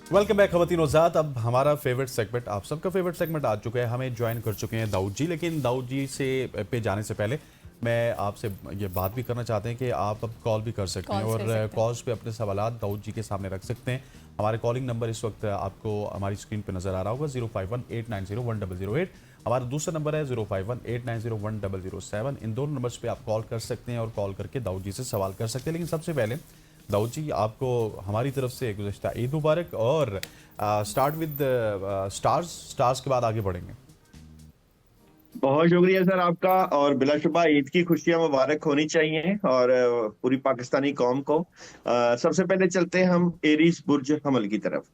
Welcome back खवातीन औज़ात। अब हमारा फेवरेट सेगमेंट, आप सबका फेवरेट सेगमेंट आ चुका है। हमें ज्वाइन कर चुके हैं दाऊद जी, लेकिन दाऊद जी से पे जाने से पहले मैं आपसे ये बात भी करना चाहते हैं कि आप अब कॉल भी कर सकते हैं कॉल्स कर और सकते हैं। कॉल्स पे अपने सवालात दाऊद जी के सामने रख सकते हैं। हमारे कॉलिंग नंबर इस वक्त आपको हमारी स्क्रीन पे नज़र आ रहा होगा, 051-890-1008। हमारा दूसरा नंबर है 051-890-1007। इन दोनों नंबर्स पे आप कॉल कर सकते हैं और कॉल करके दाऊद जी से सवाल कर सकते हैं। लेकिन सबसे पहले दाऊद जी, आपको हमारी तरफ से गुज़श्ता ईद मुबारक। और स्टार्ट विद स्टार्स के बाद आगे बढ़ेंगे। बहुत शुक्रिया सर आपका। और बिलाशुबा ईद की खुशियां मुबारक होनी चाहिए और पूरी पाकिस्तानी कौम को। सबसे पहले चलते हैं हम एरीज बुर्ज हमल की तरफ।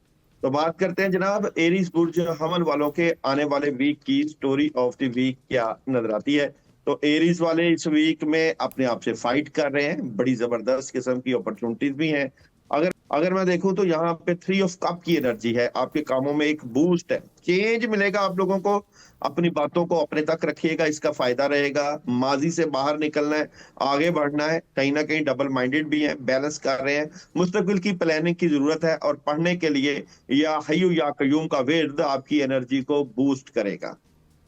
तो बात करते हैं जनाब, एरीज बुर्ज हमल वालों के आने वाले वीक की स्टोरी ऑफ द वीक क्या नजर आती है। तो एरीज वाले इस वीक में अपने आप से फाइट कर रहे हैं, बड़ी जबरदस्त किस्म की अपॉर्चुनिटीज भी हैं। अगर अगर मैं देखूं तो यहाँ पे 3 ऑफ कप की एनर्जी है, आपके कामों में एक बूस्ट है, चेंज मिलेगा आप लोगों को। अपनी बातों को अपने तक रखिएगा, इसका फायदा रहेगा। माजी से बाहर निकलना है, आगे बढ़ना है। कहीं ना कहीं डबल माइंडेड भी है, बैलेंस कर रहे हैं। मुस्तकबिल की प्लानिंग की जरूरत है और पढ़ने के लिए या हय्यू या कय्यूम का विर्द आपकी एनर्जी को बूस्ट करेगा।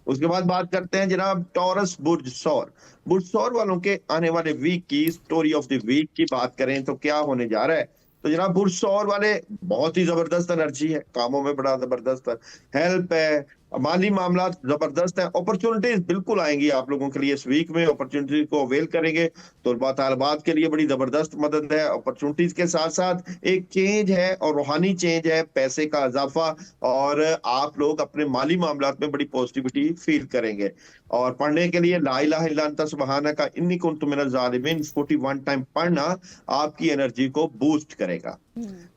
उसके बाद बात करते हैं जनाब टॉरस बुर्ज सौर। बुर्ज सौर वालों के आने वाले वीक की स्टोरी ऑफ द वीक की बात करें तो क्या होने जा रहा है। तो जनाब बुर्ज सौर वाले बहुत ही जबरदस्त एनर्जी है, कामों में बड़ा जबरदस्त हेल्प है, माली मामला जबरदस्त है। अपॉर्चुनिटीज बिल्कुल आएंगी आप लोगों के लिए इस वीक में, अपॉर्चुनिटी को अवेल करेंगे तो तालबात के लिए बड़ी जबरदस्त मदद है। अपॉर्चुनिटीज के साथ साथ एक चेंज है और रूहानी चेंज है, पैसे का इजाफा, और आप लोग अपने माली मामलात में बड़ी पॉजिटिविटी फील करेंगे। और पढ़ने के लिए ला इलाहा इल्ला अंता सुब्हानका इन्नी कुन्तु मिनज़ ज़ालिमीन 41 टाइम पढ़ना आपकी एनर्जी को बूस्ट करेगा।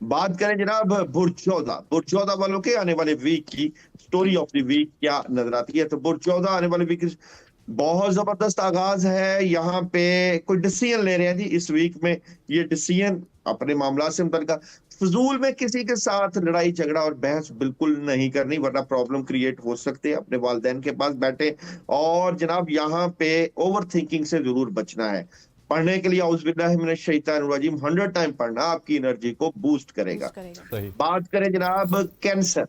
बात करें जनाब बुर्ज 14 वालों के आने वाले वीक की स्टोरी ऑफ द वीक क्या नजर आती है। तो बुर्ज 14 आने वाले वीक बहुत जबरदस्त आगाज है। यहाँ पे कोई डिसीजन ले रहे हैं जी इस वीक में। ये डिसीजन अपने मामला से मुतल्लिक, फजूल में किसी के साथ लड़ाई झगड़ा और बहस बिल्कुल नहीं करनी, वरना प्रॉब्लम क्रिएट हो सकते हैं। अपने वालिदैन के पास बैठे और जनाब यहाँ पे ओवर थिंकिंग से जरूर बचना है। पढ़ने के लिए औज़ुबिल्लाहि मिनश शैतानिर रजीम 100 टाइम पढ़ना आपकी एनर्जी को बूस्ट करेगा। बूस्ट करेगा। सही। बात करें जनाब कैंसर।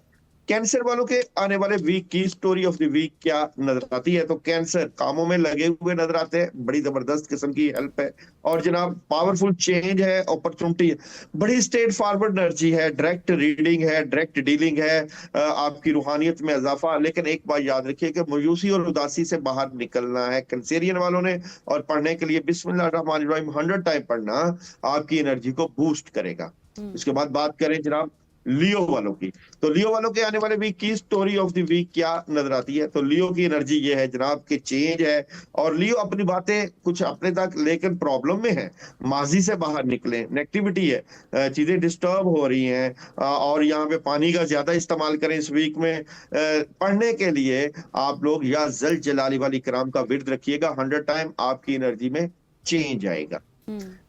कैंसर वालों के आने वाले वीक की स्टोरी ऑफ द वीक क्या नजर आती है। तो कैंसर कामों में लगे हुए नजर आते हैं, बड़ी जबरदस्त किस्म की हेल्प है। और जनाब पावरफुल चेंज है, अपॉर्चुनिटी है, बड़ी स्ट्रेट फॉरवर्ड एनर्जी है, डायरेक्ट रीडिंग है, डायरेक्ट डीलिंग है, आपकी रूहानियत में इजाफा। लेकिन एक बात याद रखिए कि मायूसी और उदासी से बाहर निकलना है कैंसेरियन वालों ने, और पढ़ने के लिए बिस्मिल्लाह रहमान रहीम 100 टाइम पढ़ना आपकी एनर्जी को बूस्ट करेगा। इसके बाद बात करें जनाब लियो वालों की। तो लियो वालों के आने वाले वीक की स्टोरी ऑफ द वीक क्या नजर आती है। तो लियो की एनर्जी ये है जनाब कि चेंज है, और लियो अपनी बातें कुछ अपने तक लेकिन प्रॉब्लम में है। माजी से बाहर निकले, नेगेटिविटी है, चीजें डिस्टर्ब हो रही हैं, और यहाँ पे पानी का ज्यादा इस्तेमाल करें इस वीक में। पढ़ने के लिए आप लोग या जल जलाली वाली कराम का विर्द रखिएगा, 100 टाइम आपकी एनर्जी में चेंज आएगा।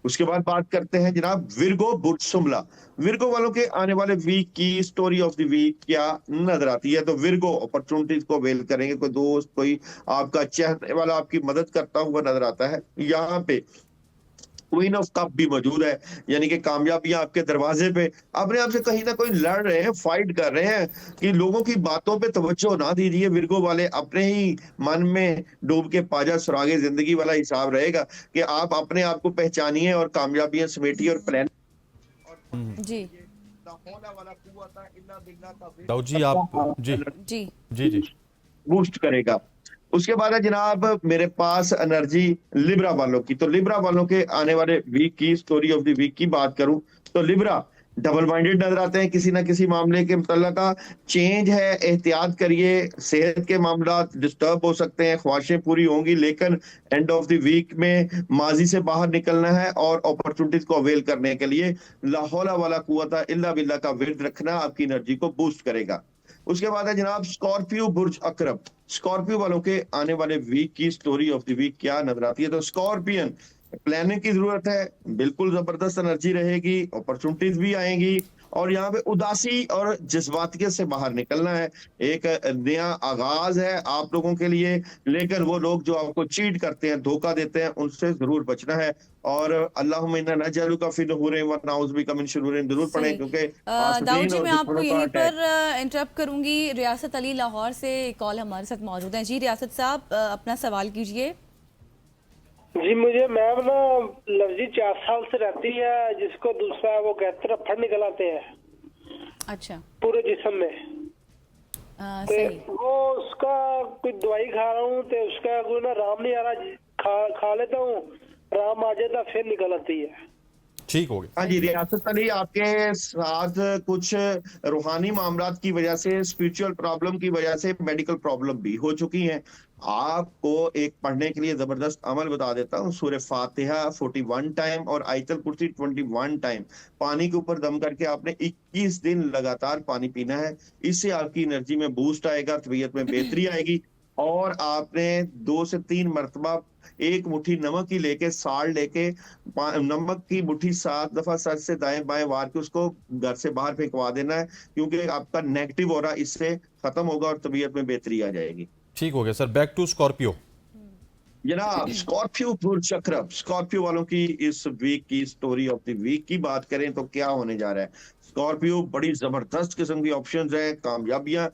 उसके बाद बात करते हैं जनाब विर्गो बुर्ज शुमला। विर्गो वालों के आने वाले वीक की स्टोरी ऑफ द वीक क्या नजर आती है। तो विर्गो अपॉर्चुनिटीज को अवेल करेंगे, कोई दोस्त, कोई आपका चाहने वाला आपकी मदद करता हुआ नजर आता है। यहाँ पे क्वीन ऑफ कप भी मौजूद है, यानी कि कामयाबियां आपके दरवाजे पे। अपने आप से कहीं ना कहीं लड़ रहे हैं, फाइट कर रहे हैं कि लोगों की बातों पे तवज्जो ना दीजिए। विर्गो वाले अपने ही मन में डूब के पाजा सुरागे जिंदगी वाला हिसाब रहेगा कि आप अपने आप को पहचानिए और कामयाबियां समेटिए और प्लान और पढ़ने के जी लिए ला हौला वला कुव्वता इल्ला बिल्लाह का दाऊद जी आप जी जी जी जी बूस्ट करेगा। उसके बाद है जनाब मेरे पास एनर्जी लिब्रा वालों की। तो लिब्रा वालों के आने वाले वीक की स्टोरी ऑफ द वीक की बात करूं तो लिब्रा डबल माइंडेड नजर आते हैं किसी ना किसी मामले के मुतल्लिक। चेंज है, एहतियात करिए, सेहत के मामला डिस्टर्ब हो सकते हैं, ख्वाहिशें पूरी होंगी, लेकिन एंड ऑफ द वीक में माजी से बाहर निकलना है और अपॉर्चुनिटीज को अवेल करने के लिए ला हौला वला कुव्वता इल्ला बिल्लाह का विर्द रखना आपकी एनर्जी को बूस्ट करेगा। उसके बाद है जनाब स्कॉर्पियो बुर्ज अकरब। स्कॉर्पियो वालों के आने वाले वीक की स्टोरी ऑफ द वीक क्या नजर आती है। तो स्कॉर्पियन प्लानिंग की जरूरत है, बिल्कुल जबरदस्त एनर्जी रहेगी, अपॉर्चुनिटीज भी आएंगी, और यहाँ पे उदासी और जज्बातियत से बाहर निकलना है। एक नया आगाज है आप लोगों के लिए, लेकिन वो लोग जो आपको चीट करते हैं, धोखा देते हैं, उनसे जरूर बचना है। और अल्लाहुम्मा इन्ना नजअलुका फी नुहूरिन व नऊज़ु बिका मिन शुरूरिन जरूर पढ़ें, सही। क्योंकि दाऊद हासिदीन जी, और मैं आपको दुश्मनों का यहीं अटैक। पर इंटरप्ट करूंगी। रियासत अली लाहौर से कॉल हमारे साथ मौजूद है। जी रियासत साहब, अपना सवाल कीजिए। जी मुझे मैम ना एलर्जी 4 साल से रहती है, जिसको दूसरा वो कहते हैं फट निकल आते हैं अच्छा। पूरे जिस्म में। तो सही। वो उसका कोई दवाई खा रहा हूँ तो उसका कोई ना राम नहीं आ रहा, खा लेता हूँ, राम आ जाता फिर निकल आती है। ठीक हो गया। हाँ जी, रियासत अली, आपके साथ कुछ रूहानी मामलात की वजह से, स्पिरिचुअल प्रॉब्लम की वजह से मेडिकल प्रॉब्लम भी हो चुकी हैं। आपको एक पढ़ने के लिए जबरदस्त अमल बता देता हूँ। सूरह फातिहा 41 टाइम और आयतल कुर्सी 21 टाइम पानी के ऊपर दम करके आपने 21 दिन लगातार पानी पीना है। इससे आपकी एनर्जी में बूस्ट आएगा, तबीयत में बेहतरी आएगी। और आपने 2 से 3 मरतबा एक मुट्ठी नमक की लेके, साल लेके, नमक की मुट्ठी 7 दफा सर से दाएं बाएं वार के उसको घर से बाहर फेंकवा देना है, क्योंकि आपका नेगेटिव ऑरा इससे खत्म होगा और तबीयत में बेहतरी आ जाएगी। ठीक हो गया सर। Back to Scorpio. जनाब, स्कॉर्पियो बुर्ज चक्रब, स्कॉर्पियो वालों की इस वीक की स्टोरी ऑफ द वीक की बात करें तो क्या होने जा रहा है। स्कॉर्पियो बड़ी जबरदस्त किस्म की ऑप्शंस है, कामयाबियां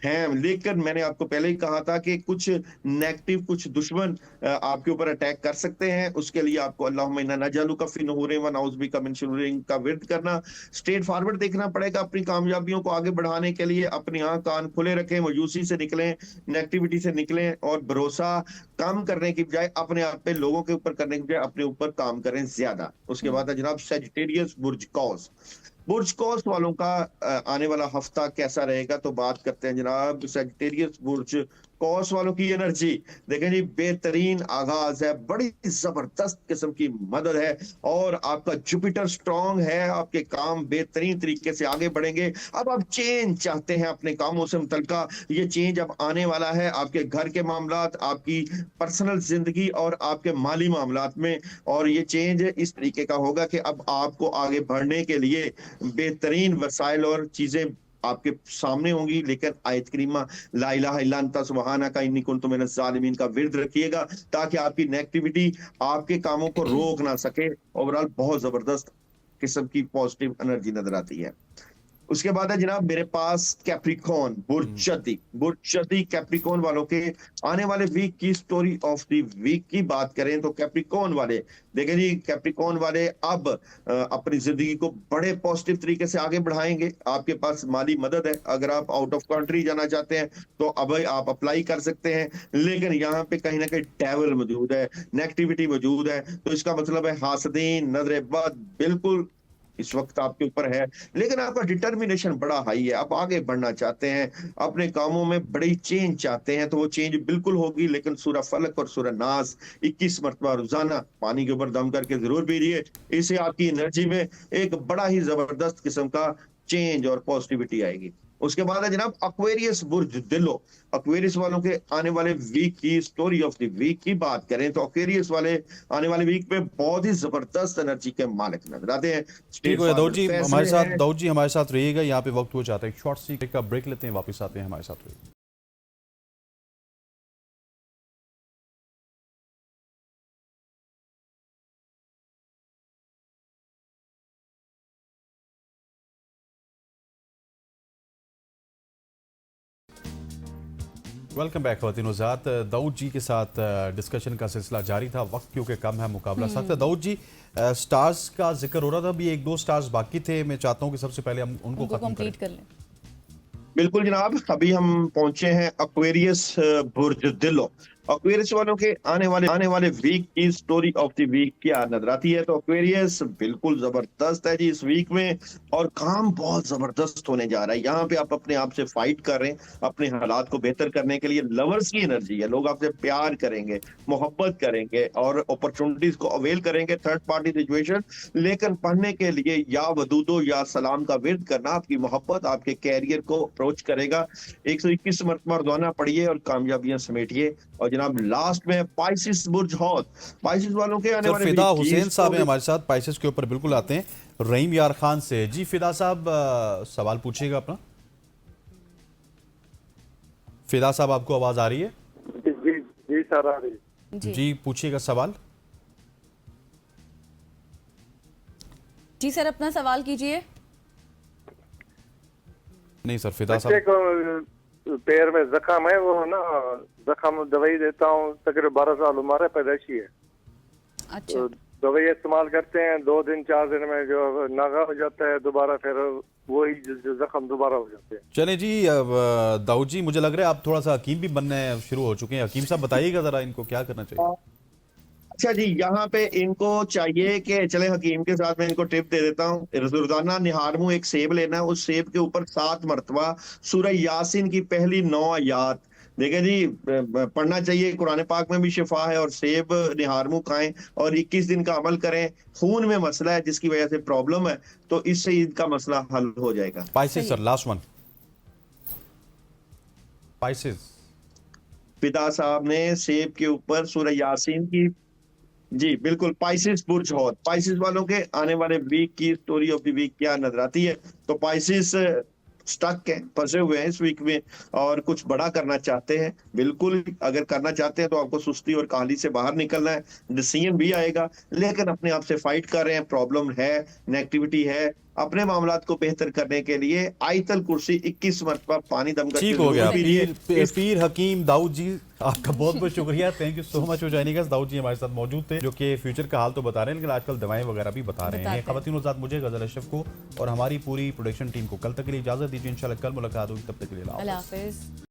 हैं, लेकिन मैंने आपको पहले ही कहा था कि कुछ नेगेटिव, कुछ दुश्मन आपके ऊपर अटैक कर सकते हैं। उसके लिए आपको अल्लाहुम्मा इन्ना नजअलुका फी नुहूरिन व नऊज़ु बिका मिन शुरूरिन का विर्द करना, स्ट्रेट फॉरवर्ड देखना पड़ेगा अपनी कामयाबियों को आगे बढ़ाने के लिए। अपनी आंख कान खुले रखें, मायूसी से निकलें, नेगेटिविटी से निकलें और भरोसा काम करने की बजाय अपने आप पे, लोगों के ऊपर करने की बजाय अपने ऊपर काम करें ज्यादा। उसके बाद है जनाब सेजिटेरियस बुर्ज कौस। बुर्ज कौस वालों का आने वाला हफ्ता कैसा रहेगा, तो बात करते हैं जनाब सेजिटेरियस बुर्ज कौस वालों की एनर्जी। देखें जी, बेहतरीन आगाज है, बड़ी जबरदस्त किस्म की मदद है और आपका जुपिटर स्ट्रांग है, आपके काम बेहतरीन तरीके से आगे बढ़ेंगे। अब आप चेंज चाहते हैं अपने कामों से मुतल्लिका, ये चेंज अब आने वाला है आपके घर के मामलात, आपकी पर्सनल जिंदगी और आपके माली मामलात में। और ये चेंज इस तरीके का होगा कि अब आपको आगे बढ़ने के लिए बेहतरीन वसाइल और चीजें आपके सामने होंगी। लेकिन आयत करीमा ला इलाहा इल्ला अंता सुब्हानका इन्नी कुन्तु मिनज़ ज़ालिमीन का विर्द रखिएगा, ताकि आपकी नेगेटिविटी आपके कामों को रोक ना सके। ओवरऑल बहुत जबरदस्त किस्म की पॉजिटिव एनर्जी नजर आती है। उसके बाद है जनाब मेरे पास कैप्रिकॉन बुर्ज कैप्रिकॉन वालों के आने वाले वीक की स्टोरी ऑफ द वीक की बात करें तो कैप्रिकॉन वाले, देखें जी, कैप्रिकॉन वाले अब अपनी जिंदगी को बड़े पॉजिटिव तरीके से आगे बढ़ाएंगे। आपके पास माली मदद है, अगर आप आउट ऑफ कंट्री जाना चाहते हैं तो अब आप अप्लाई कर सकते हैं। लेकिन यहाँ पे कहीं ना कहीं डेविल मौजूद है, नेगेटिविटी मौजूद है, तो इसका मतलब है हासदीन, नजर बद बिल्कुल इस वक्त आपके ऊपर है। लेकिन आपका डिटर्मिनेशन बड़ा हाई है, आप आगे बढ़ना चाहते हैं, अपने कामों में बड़ी चेंज चाहते हैं, तो वो चेंज बिल्कुल होगी। लेकिन सूरह फलक और सूरह नास 21 मरतबा रोजाना पानी के ऊपर दम करके जरूर पीजिए। इससे आपकी एनर्जी में एक बड़ा ही जबरदस्त किस्म का चेंज और पॉजिटिविटी आएगी। उसके बाद है जनाब एक्वेरियस बुर्ज दिलो। एक्वेरियस वालों के आने वाले वीक की स्टोरी ऑफ द वीक की बात करें तो एक्वेरियस वाले आने वाले वीक में बहुत ही जबरदस्त एनर्जी के मालिक नजर आते हैं। ठीक है दाऊद जी, हमारे साथ दाऊद जी हमारे साथ रहिएगा। यहाँ पे वक्त हो जाता है, एक शॉर्ट सी का ब्रेक लेते हैं, वापस आते हैं, हमारे साथ रहिएगा। वेलकम बैक ख़वातीन हज़रात। दाऊद जी के साथ डिस्कशन का सिलसिला जारी था, वक्त क्योंकि कम है, मुकाबला सख्त है। दाऊद जी, स्टार्स का जिक्र हो रहा था, अभी 1-2 स्टार्स बाकी थे, मैं चाहता हूं कि सबसे पहले हम उनको कंप्लीट कर लें। बिल्कुल जनाब, अभी हम पहुंचे हैं एक्वेरियस बुर्ज दिलो। एक्वेरियस वालों के आने वाले वीक की स्टोरी ऑफ द वीक क्या नजर आती है, तो एक्वेरियस बिल्कुल जबरदस्त है जी इस वीक में, और काम बहुत जबरदस्त होने जा रहा है। यहाँ पे आप अपने आप से फाइट कर रहे हैं अपने हालात को बेहतर करने के लिए। लवर्स की एनर्जी है, लोग आपसे प्यार करेंगे, मोहब्बत करेंगे और अपॉर्चुनिटीज को अवेल करेंगे, थर्ड पार्टी सिचुएशन। लेकिन पढ़ने के लिए या वदूदो या सलाम का विर्द करना आपकी मोहब्बत आपके कैरियर को अप्रोच करेगा। 121 मरतबा रोजाना पढ़िए और कामयाबियां समेटिए। और जनाब लास्ट में पाइसिस बुर्ज हौत। पाइसिस वालों के आने सर वाले फिदा वीक की हुसैन साहब हैं स्टोरी- हमारे साथ, पाइसेस के ऊपर बिल्कुल आते हैं। रहीम यार खान से। जी फिदा साहब सवाल पूछिएगा अपना। फिदा साहब आपको आवाज आ रही है? जी जी सर आ रही। जी पूछिएगा सवाल। जी सर, अपना सवाल कीजिए। नहीं सर फिदा बच्चे साहब को पैर में जख्म है, वो ना जख्म दवाई देता हूँ, तकरीबन 12 साल उम्र है, पैदाइशी है। अच्छा, तो दवाई इस्तेमाल करते हैं, 2 दिन 4 दिन में जो नागा हो जाता है, दोबारा फिर वही जो जख्म दोबारा हो जाते हैं। चले जी। अब दाऊद जी मुझे लग रहा है आप थोड़ा सा हकीम भी बनने शुरू हो चुके हैं। हकीम साहब बताइएगा जरा इनको क्या करना चाहिए। अच्छा जी, यहाँ पे इनको चाहिए कि चले हकीम के साथ मैं इनको टिप दे देता हूँ। रोजाना निहार मुंह एक सेब लेना है, उस सेब के ऊपर 7 मरतबा सूरह यासीन की पहली 9 आयात देखें जी पढ़ना चाहिए। कुरान पाक में भी शिफा है, और सेब निहार मुंह खाएं और 21 दिन का अमल करें। खून में मसला है जिसकी वजह से प्रॉब्लम है, तो इससे इनका मसला हल हो जाएगा। Pisces sir, last one. Pisces पिता साहब ने सेब के ऊपर सूरह यासीन की, जी बिल्कुल, पाइसिस बुर्ज हौत। पाइसिस वालों के आने वाले वीक की स्टोरी ऑफ द वीक क्या नजर आती है? तो पाइसिस स्टक है, फंसे हुए हैं इस वीक में और कुछ बड़ा करना चाहते हैं। बिल्कुल अगर करना चाहते हैं तो आपको सुस्ती और काहली से बाहर निकलना है। डिसीजन भी आएगा, लेकिन अपने आप से फाइट कर रहे हैं। प्रॉब्लम है, नेगेटिविटी है। अपने मामलात को बेहतर करने के लिए आयतल कुर्सी 21 मरतबा पानी दम करके ठीक हो गया। जरूर पीजिए। पीर हकीम दाऊद जी, आपका बहुत बहुत शुक्रिया। Thank you so much for joining us. Dawood ji हमारे साथ मौजूद थे, जो कि फ्यूचर का हाल तो बता रहे हैं, लेकिन आजकल दवाएं वगैरह भी बता रहे हैं। खवातीन साथ मुझे, गजल अशरफ को और हमारी पूरी प्रोडक्शन टीम को कल तक के लिए इजाजत दीजिए। इंशाल्लाह कल मुलाकात होगी, तब तक के लिए अल्लाह हाफिज।